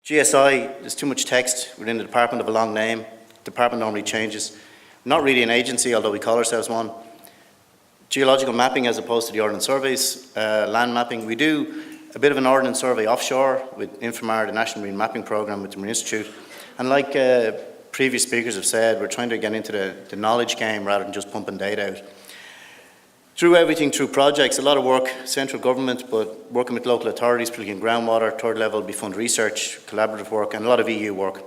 GSI, there's too much text within the department of a long name. The department normally changes. Not really an agency, although we call ourselves one. Geological mapping as opposed to the Ordnance Surveys, land mapping. We do a bit of an Ordnance Survey offshore with INFOMAR, the National Marine Mapping Programme with the Marine Institute. And like previous speakers have said, we're trying to get into the knowledge game rather than just pumping data out. Through everything, through projects, a lot of work, central government, but working with local authorities, particularly in groundwater, third level, we fund research, collaborative work, and a lot of EU work.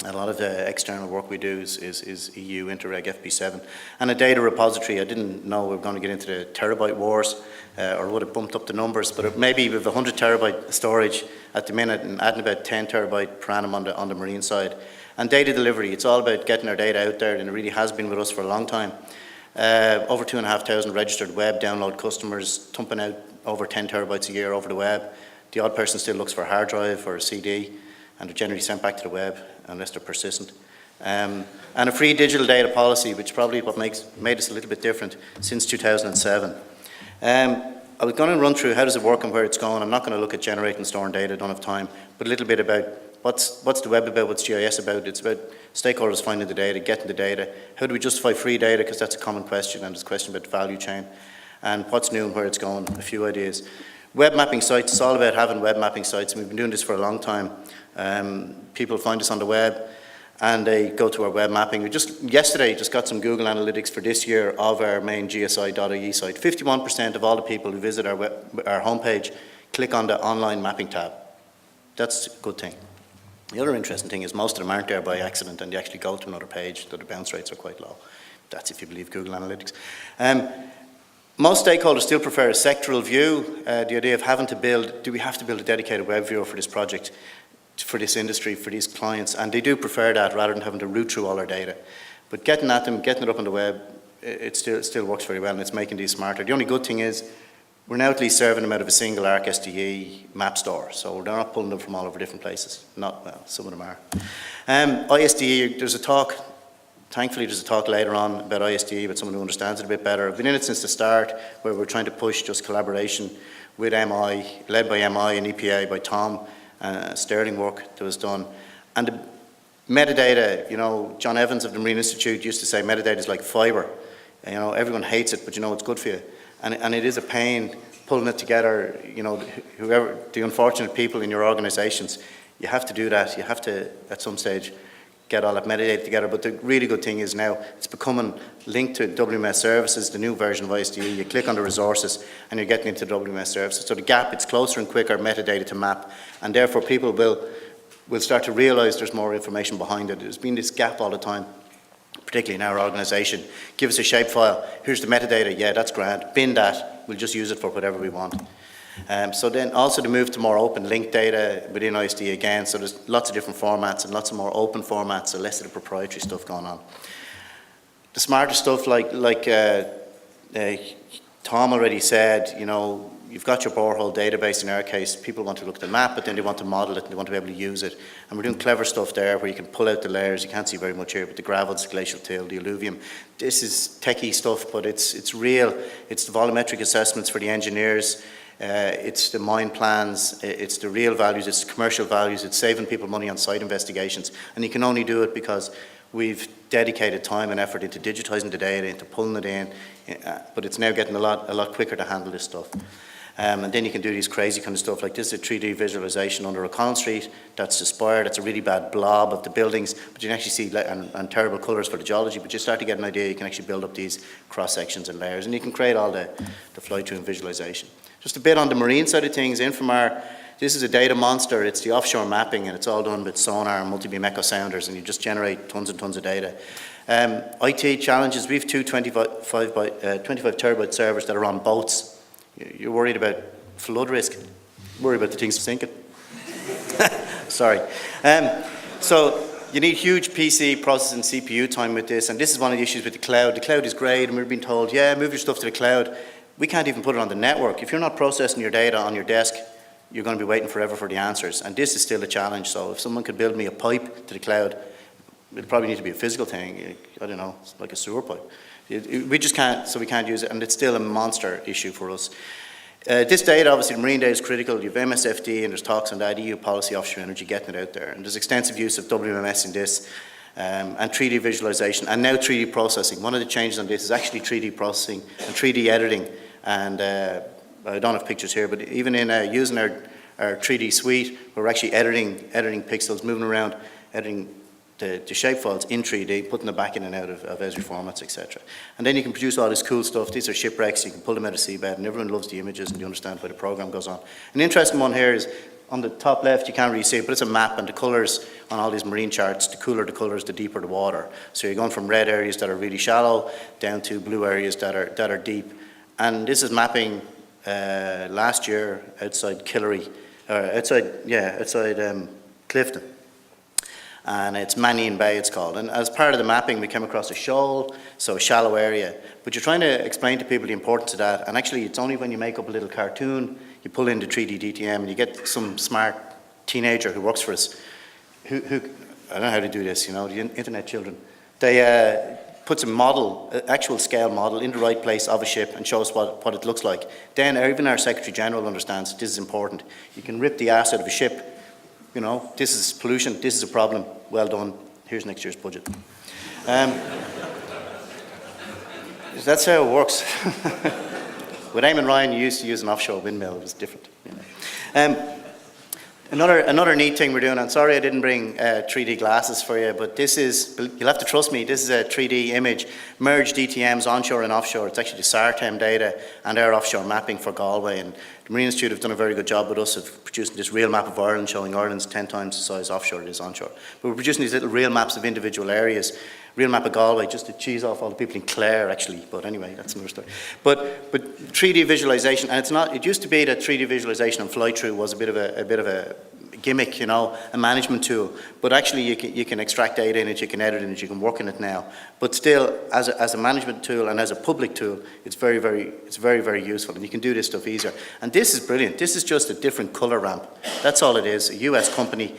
A lot of the external work we do is EU Interreg FP7. And a data repository. I didn't know we were going to get into the terabyte wars, or would have bumped up the numbers, but maybe with 100 terabyte storage at the minute and adding about 10 terabyte per annum on the marine side. And data delivery, it's all about getting our data out there, and it really has been with us for a long time. Over 2,500 registered web download customers, pumping out over 10 terabytes a year over the web. The odd person still looks for a hard drive or a CD, and they're generally sent back to the web unless they're persistent. And a free digital data policy, which is probably what made us a little bit different since 2007. I was going to run through how does it work and where it's going. I'm not going to look at generating and storing data, I don't have time, but a little bit about what's the web about, what's GIS about. It's about stakeholders finding the data, getting the data. How do we justify free data, because that's a common question, and there's a question about the value chain. And what's new and where it's going, a few ideas. Web mapping sites, it's all about having web mapping sites, and we've been doing this for a long time. People find us on the web, and they go to our web mapping. We yesterday got some Google Analytics for this year of our main GSI.ie site. 51% of all the people who visit our homepage click on the online mapping tab. That's a good thing. The other interesting thing is most of them aren't there by accident, and they actually go to another page, so the bounce rates are quite low. That's if you believe Google Analytics. Most stakeholders still prefer a sectoral view. The idea of having to do we have to build a dedicated web viewer for this project, for this industry, for these clients, and they do prefer that rather than having to root through all our data. But getting at them, getting it up on the web, it still works very well, and it's making these smarter. The only good thing is we're now at least serving them out of a single ArcSDE map store, so they're not pulling them from all over different places. Well, some of them are. ISDE, there's a talk, thankfully there's a talk later on about ISDE, but someone who understands it a bit better. I've been in it since the start, where we're trying to push just collaboration with MI, led by MI and EPA, by Tom, Sterling work that was done. And the metadata, you know, John Evans of the Marine Institute used to say metadata is like fibre. You know, everyone hates it, but you know it's good for you. And it is a pain pulling it together, you know, whoever, the unfortunate people in your organizations, you have to do that. You have to, at some stage, get all that metadata together. But the really good thing is now it's becoming linked to WMS services, the new version of ISDE. You click on the resources and you're getting into WMS services. So the gap, it's closer and quicker metadata to map, and therefore people will start to realize there's more information behind it. There's been this gap all the time, particularly in our organization. Give us a shapefile, here's the metadata, yeah, that's grand, bin that, we'll just use it for whatever we want. So then also the move to more open linked data within ISD again, so there's lots of different formats and lots of more open formats, so less of the proprietary stuff going on. The smarter stuff like Tom already said, you know, you've got your borehole database in our case, people want to look at the map, but then they want to model it and they want to be able to use it. And we're doing clever stuff there where you can pull out the layers, you can't see very much here, but the gravels, the glacial till, the alluvium. This is techie stuff, but it's real. It's the volumetric assessments for the engineers. It's the mine plans, it's the real values, it's the commercial values, it's saving people money on site investigations. And you can only do it because we've dedicated time and effort into digitizing the data, into pulling it in, but it's now getting a lot quicker to handle this stuff. And then you can do these crazy kind of stuff, like this is a 3D visualization under O'Connell Street, that's the spire, that's a really bad blob of the buildings, but you can actually see, and terrible colours for the geology, but you start to get an idea, you can actually build up these cross sections and layers, and you can create all the fly-through and visualization. Just a bit on the marine side of things, INFOMAR, this is a data monster, it's the offshore mapping, and it's all done with sonar and multi-beam echo sounders, and you just generate tons and tons of data. IT challenges, we have two 25 terabyte servers that are on boats. You're worried about flood risk, worried about the things sinking. Sorry. So you need huge PC processing CPU time with this, and this is one of the issues with the cloud. The cloud is great, and we're being told, yeah, move your stuff to the cloud. We can't even put it on the network. If you're not processing your data on your desk, you're going to be waiting forever for the answers, and this is still a challenge. So if someone could build me a pipe to the cloud, it'll probably need to be a physical thing. I don't know, like a sewer pipe. We just can't, so we can't use it, and it's still a monster issue for us. This data, obviously, the marine data is critical. You have MSFD, and there's talks on that, EU policy, offshore energy, getting it out there. And there's extensive use of WMS in this, and 3D visualization, and now 3D processing. One of the changes on this is actually 3D processing and 3D editing. And I don't have pictures here, but even in using our 3D suite, we're actually editing pixels, moving around, editing the shapefiles in 3D, putting them back in and out of Esri formats, etc. And then you can produce all this cool stuff. These are shipwrecks. You can pull them out of Seabed, and everyone loves the images, and you understand why the program goes on. An interesting one here is on the top left. You can't really see it, but it's a map, and the colors on all these marine charts, the cooler the colors, the deeper the water. So you're going from red areas that are really shallow down to blue areas that are deep. And this is mapping last year outside Killary, outside Clifton. And it's Mannion Bay, it's called. And as part of the mapping, we came across a shoal, so a shallow area. But you're trying to explain to people the importance of that. And actually, it's only when you make up a little cartoon, you pull in the 3D DTM, and you get some smart teenager who works for us, who I don't know how to do this, the internet children. They puts a model, an actual scale model, in the right place of a ship and shows what it looks like. Then even our Secretary General understands this is important. You can rip the ass out of a ship. This is pollution, this is a problem. Well done, here's next year's budget. That's how it works. With Eamon Ryan, you used to use an offshore windmill, it was different. Another neat thing we're doing, and sorry I didn't bring 3D glasses for you, but this is, you'll have to trust me, this is a 3D image, merged DTMs onshore and offshore. It's actually the SARTEM data and our offshore mapping for Galway, and the Marine Institute have done a very good job with us of producing this real map of Ireland, showing Ireland's 10 times the size offshore it is onshore. But we're producing these little real maps of individual areas. Real map of Galway, just to cheese off all the people in Clare, actually. But anyway, that's another story. But 3D visualization, and it's not. It used to be that 3D visualization and fly-through was a bit of a gimmick, a management tool. But actually, you can extract data in it, you can edit in it, you can work in it now. But still, as a management tool and as a public tool, it's very, very useful, and you can do this stuff easier. And this is brilliant. This is just a different color ramp. That's all it is. A US company.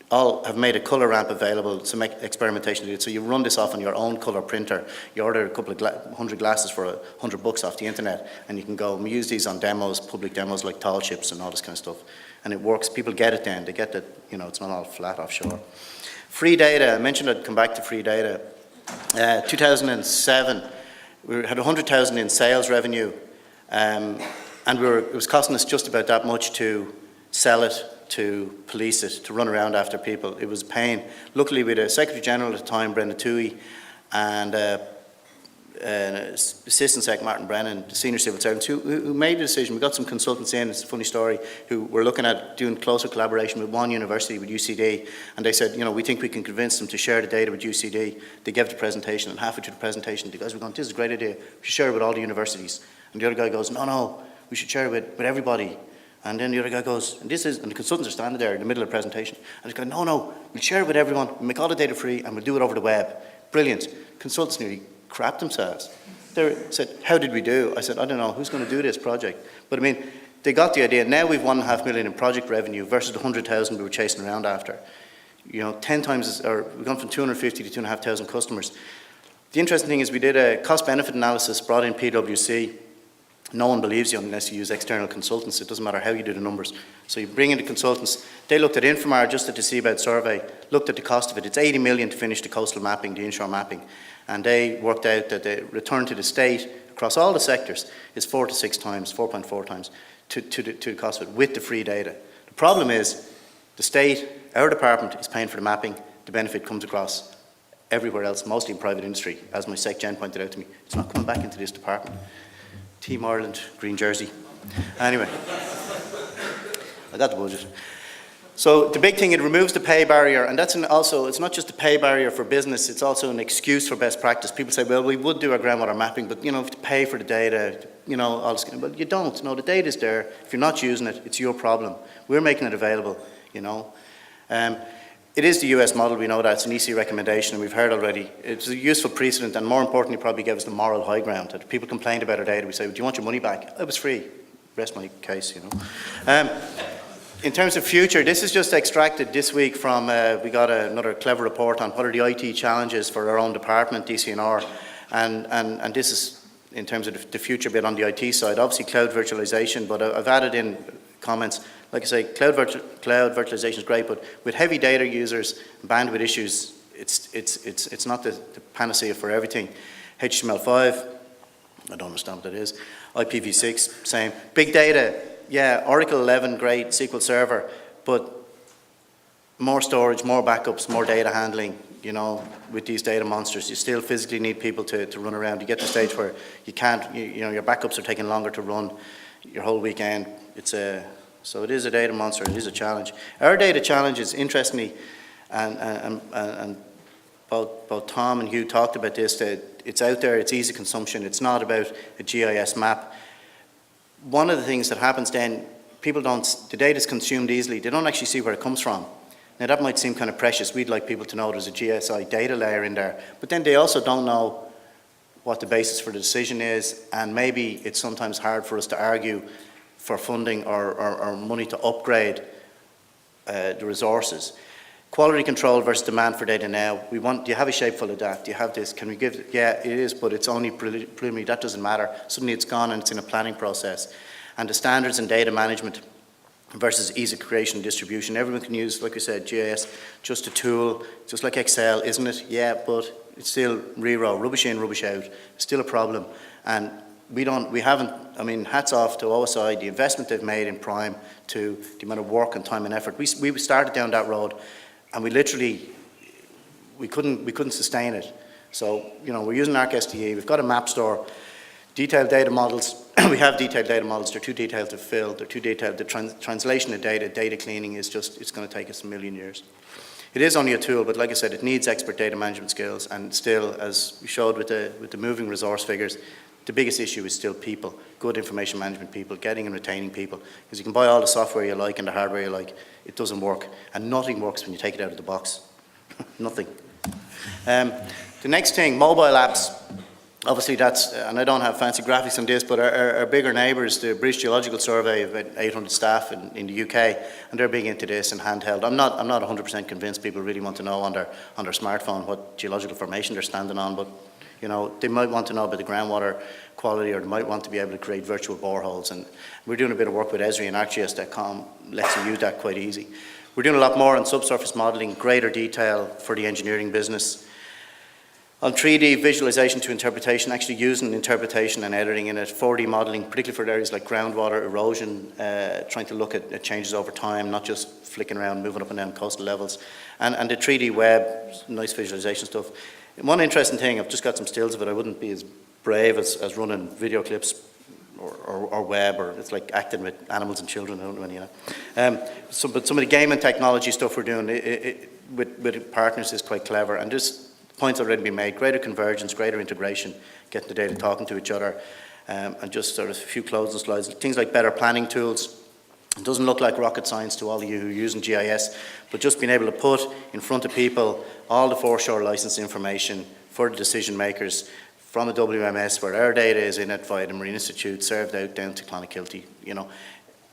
All have made a colour ramp available to make experimentation to do it. So you run this off on your own colour printer. You order a couple of 100 glasses for $100 off the internet, and you can go and use these on demos, public demos like tall ships and all this kind of stuff. And it works. People get it then. They get that, it's not all flat offshore. Free data. I mentioned I'd come back to free data. 2007, we had 100,000 in sales revenue, and it was costing us just about that much to sell it, to police it, to run around after people. It was a pain. Luckily, we had a Secretary General at the time, Brenda Toohey, and Assistant Sec Martin Brennan, the Senior Civil Servants, who made the decision. We got some consultants in, it's a funny story, who were looking at doing closer collaboration with one university, with UCD, and they said, we think we can convince them to share the data with UCD. They gave the presentation, and halfway through the presentation, the guys were going, this is a great idea, we should share it with all the universities. And the other guy goes, no, we should share it with everybody. And then the other guy goes, and the consultants are standing there in the middle of the presentation, and he's going, no, we'll share it with everyone, we'll make all the data free, and we'll do it over the web. Brilliant. Consultants nearly crapped themselves. They said, how did we do? I said, I don't know, who's going to do this project? But they got the idea. Now we've $1.5 million in project revenue versus the 100,000 we were chasing around after. 10 times, or we've gone from 250 to 2,500 customers. The interesting thing is we did a cost-benefit analysis, brought in PwC. No one believes you unless you use external consultants. It doesn't matter how you do the numbers. So you bring in the consultants. They looked at INFOMAR, just at the Seabed survey, looked at the cost of it. It's 80 million to finish the coastal mapping, the inshore mapping. And they worked out that the return to the state across all the sectors is 4 to 6 times, 4.4 times to the cost of it with the free data. The problem is the state, our department, is paying for the mapping. The benefit comes across everywhere else, mostly in private industry. As my Sec Gen pointed out to me, it's not coming back into this department. Team Ireland, green jersey. Anyway, I got the budget. So the big thing, it removes the pay barrier, and that's also, it's not just a pay barrier for business, it's also an excuse for best practice. People say, well, we would do our groundwater mapping, but you have to pay for the data, all this, but you don't. No, the data's there. If you're not using it, it's your problem. We're making it available, It is the US model, we know that. It's an EC recommendation, and we've heard already. It's a useful precedent, and more importantly, probably gave us the moral high ground. That people complained about our data, we say, do you want your money back? It was free. Rest my case, In terms of future, this is just extracted this week from, we got another clever report on what are the IT challenges for our own department, DCNR, and this is in terms of the future bit on the IT side. Obviously cloud virtualization, but I've added in comments. Like I say, cloud virtualization is great, but with heavy data users, bandwidth issues, it's not the panacea for everything. HTML5, I don't understand what that is. IPv6, same. Big data, yeah, Oracle 11, great, SQL Server, but more storage, more backups, more data handling, you know, with these data monsters. You still physically need people to run around. You get to the stage where you can't, you know, your backups are taking longer to run your whole weekend. So it is a data monster, it is a challenge. Our data challenge is, interestingly, and both Tom and Hugh talked about this, that it's out there, it's easy consumption, it's not about a GIS map. One of the things that happens then, the data is consumed easily, they don't actually see where it comes from. Now that might seem kind of precious, we'd like people to know there's a GSI data layer in there, but then they also don't know what the basis for the decision is, and maybe it's sometimes hard for us to argue for funding or money to upgrade the resources. Quality control versus demand for data now. Do you have a shape full of that? Do you have this? Can we give it? Yeah, it is, but it's only preliminary. That doesn't matter. Suddenly it's gone and it's in a planning process. And the standards in data management versus ease of creation and distribution. Everyone can use, like I said, GIS, just a tool, just like Excel, isn't it? Yeah, but it's still rero, rubbish in, rubbish out. It's still a problem. And we haven't, I mean, hats off to OSI, the investment they've made in Prime, to the amount of work and time and effort. We started down that road, and we couldn't sustain it. So, you know, we're using ArcSDE, we've got a map store, detailed data models. We have detailed data models, they're too detailed to fill, they're too detailed. The translation of data cleaning is just, it's going to take us a million years. It is only a tool, but like I said, it needs expert data management skills, and still, as we showed with the moving resource figures, the biggest issue is still people, good information management people, getting and retaining people. Because you can buy all the software you like and the hardware you like, it doesn't work. And nothing works when you take it out of the box. Nothing. The next thing, mobile apps. Obviously that's, and I don't have fancy graphics on this, but our bigger neighbours, the British Geological Survey, have about 800 staff in the UK, and they're big into this and handheld. I'm not 100% convinced people really want to know on their smartphone what geological formation they're standing on, but you know, they might want to know about the groundwater quality, or they might want to be able to create virtual boreholes. And we're doing a bit of work with Esri, and ArcGIS.com lets you use that quite easy. We're doing a lot more on subsurface modelling, greater detail for the engineering business. On 3D visualization to interpretation, actually using interpretation and editing in it, 4D modelling, particularly for areas like groundwater, erosion, trying to look at changes over time, not just flicking around, moving up and down coastal levels. And the 3D web, nice visualization stuff. One interesting thing, I've just got some stills of it, I wouldn't be as brave as running video clips or web, or it's like acting with animals and children, I don't know any of that. But some of the gaming technology stuff we're doing with partners is quite clever, and there's points already been made, greater convergence, greater integration, getting the data talking to each other, and just sort of a few closing slides. Things like better planning tools. It doesn't look like rocket science to all of you who are using GIS, but just being able to put in front of people all the foreshore license information for the decision makers from a WMS where our data is in it via the Marine Institute, served out down to Clonakilty, you know.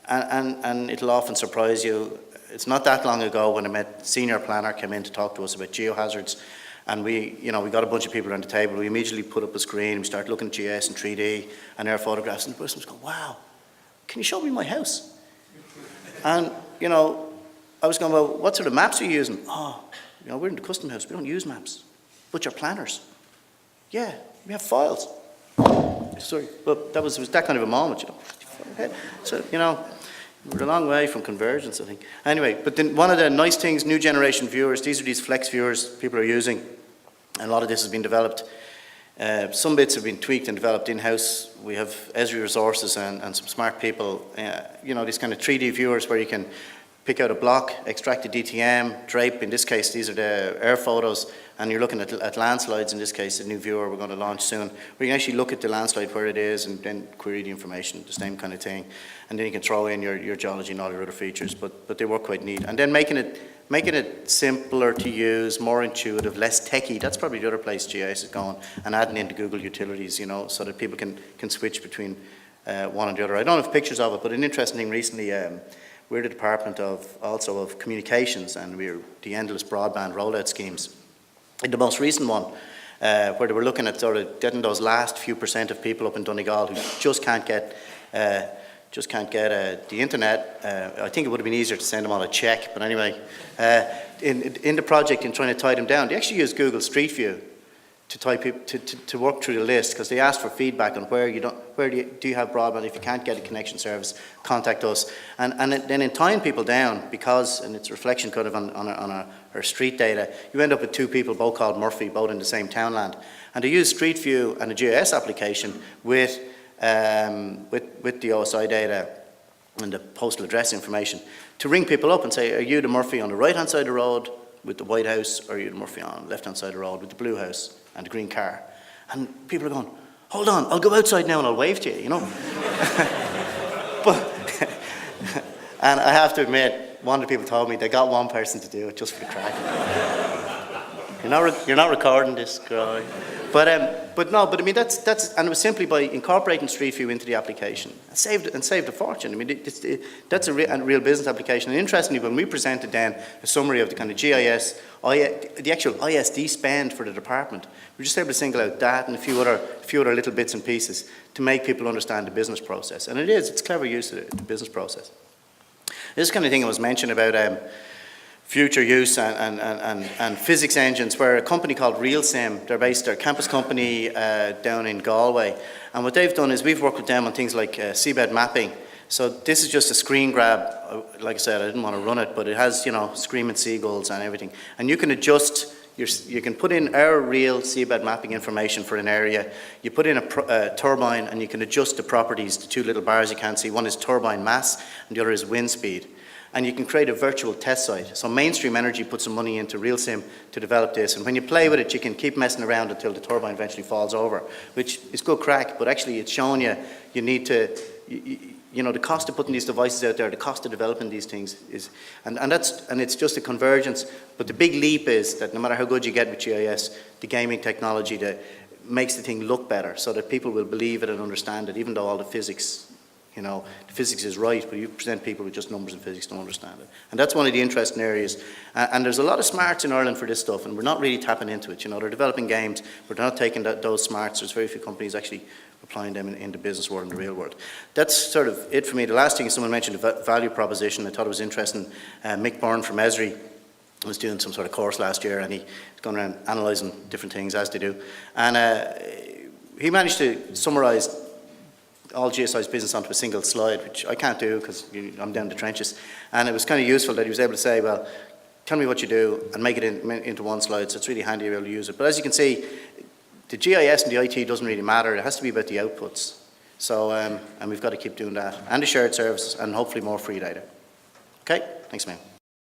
And it'll often surprise you. It's not that long ago when I met senior planner came in to talk to us about geohazards, and we got a bunch of people around the table. We immediately put up a screen, we started looking at GIS and 3D and air photographs, and the person was going, wow, can you show me my house? And, you know, I was going, well, what sort of maps are you using? Oh, you know, we're in the custom house, we don't use maps. But you're planners. Yeah, we have files. Sorry, but that was that kind of a moment, you know. So, you know, we're a long way from convergence, I think. Anyway, but then one of the nice things, new generation viewers, these are these flex viewers people are using. And a lot of this has been developed. Some bits have been tweaked and developed in-house. We have Esri resources and some smart people, you know, these kind of 3D viewers where you can pick out a block, extract a DTM, drape. In this case, these are the air photos, and you're looking at landslides. In this case, a new viewer we're going to launch soon, where you can actually look at the landslide where it is and then query the information, the same kind of thing. And then you can throw in your geology and all your other features, but they work quite neat. And then making it simpler to use, more intuitive, less techy. That's probably the other place GIS is going, and adding into Google utilities, you know, so that people can switch between one and the other. I don't have pictures of it, but an interesting thing recently, we're the Department of Communications, and we're the endless broadband rollout schemes. In the most recent one, where they were looking at sort of getting those last few % of people up in Donegal who just can't get the internet. I think it would have been easier to send them on a check, but anyway, in the project in trying to tie them down, they actually used Google Street View to work through the list, because they asked for feedback on where do you have broadband. If you can't get a connection service, contact us. And then in tying people down, because, and it's a reflection kind of on our street data, you end up with two people both called Murphy, both in the same townland. And they use Street View and a GIS application with the OSI data and the postal address information to ring people up and say, are you the Murphy on the right hand side of the road with the white house, or are you the Murphy on the left hand side of the road with the blue house and the green car? And people are going, hold on, I'll go outside now and I'll wave to you, you know. And I have to admit, one of the people told me they got one person to do it just for the crack. You're not recording this, girl. But I mean, and it was simply by incorporating Street View into the application and saved a fortune. I mean, that's a real business application. And interestingly, when we presented then a summary of the kind of GIS, the actual ISD spend for the department, we were just able to single out that and a few other little bits and pieces to make people understand the business process. And it's clever use of the business process. This kind of thing I was mentioned about future use and physics engines, where a company called RealSim, they're a campus company down in Galway, and what they've done is we've worked with them on things like seabed mapping. So this is just a screen grab. Like I said, I didn't want to run it, but it has, you know, screaming seagulls and everything, and you can adjust. You can put in our real seabed mapping information for an area. You put in a turbine, and you can adjust the properties. The two little bars you can't see, one is turbine mass and the other is wind speed. And you can create a virtual test site. So Mainstream Energy put some money into RealSim to develop this. And when you play with it, you can keep messing around until the turbine eventually falls over, which is good crack, but actually it's showing you need to, you know, the cost of putting these devices out there, the cost of developing these things is, and it's just a convergence. But the big leap is that no matter how good you get with GIS, the gaming technology that makes the thing look better so that people will believe it and understand it, even though all the physics, you know, the physics is right, but you present people with just numbers and physics don't understand it. And that's one of the interesting areas. And there's a lot of smarts in Ireland for this stuff, and we're not really tapping into it. You know, they're developing games, but they're not taking those smarts. There's very few companies actually applying them in the business world and the real world. That's sort of it for me. The last thing is someone mentioned the value proposition. I thought it was interesting. Mick Byrne from Esri was doing some sort of course last year, and he was going around analysing different things, as they do. And he managed to summarise all GSI's business onto a single slide, which I can't do because I'm down the trenches. And it was kind of useful that he was able to say, well, tell me what you do and make it into one slide, so it's really handy to be able to use it. But as you can see, the GIS and the IT doesn't really matter. It has to be about the outputs. So, and we've got to keep doing that. And the shared services, and hopefully more free data. Okay, thanks, man.